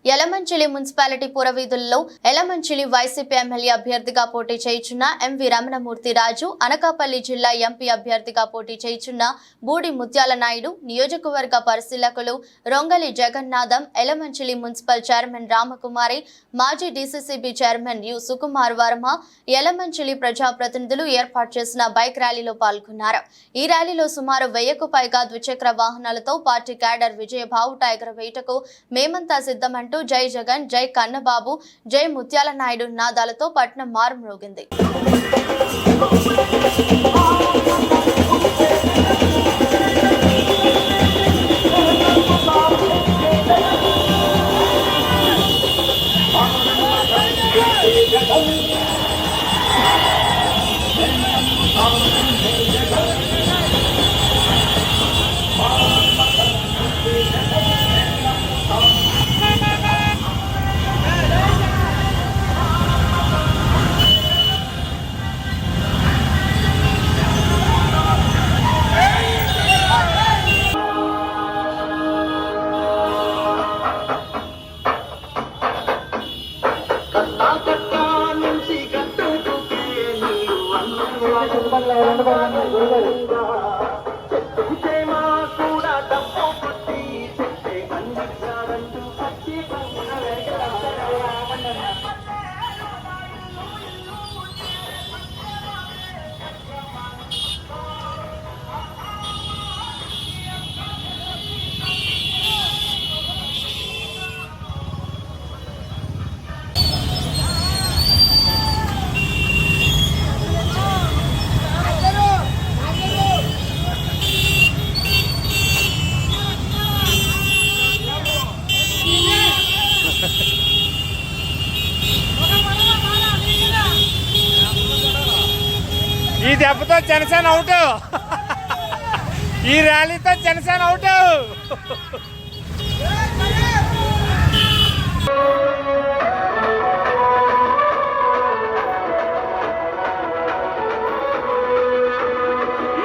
Yalamanchili municipality పురవీధుల్లో Yelamanchili YCP MLA అభ్యర్థిగా పోటీ చేయుచున్న ఎంవి రమణమూర్తి రాజు, అనకాపల్లి జిల్లా ఎంపీ అభ్యర్థిగా పోటీ చేయుచున్న బూడి ముత్యాల నాయుడు, నియోజకవర్గ పరిశీలకులు రొంగలి జగన్నాథం, యలమంచిలి మున్సిపల్ చైర్మన్ రామకుమారి, మాజీ DCCB chairman U Sukumar Varma, Yalamanchili ప్రజాప్రతినిధులు ఏర్పాటు చేసిన బైక్ ర్యాలీలో పాల్గొన్నారు. ఈ ర్యాలీలో సుమారు 1000కు పైగా ద్విచక్ర వాహనాలతో పార్టీ క్యాడర్ విజయబావుట ఎగరవేయటకు మేమంతా సిద్ధమంటూ జై జగన్, జై కన్నబాబు, జై ముత్యాల నాయుడు నాదాలతో పట్నం మారుమ్రోగింది. ఈ దెబ్బతో జనసేన అవుట్, ఈ ర్యాలీతో జనసేన అవుట్.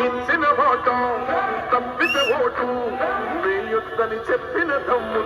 ఇచ్చిన ఓటు తప్పిన ఓటు వేయొద్దని చెప్పిన తమ్ము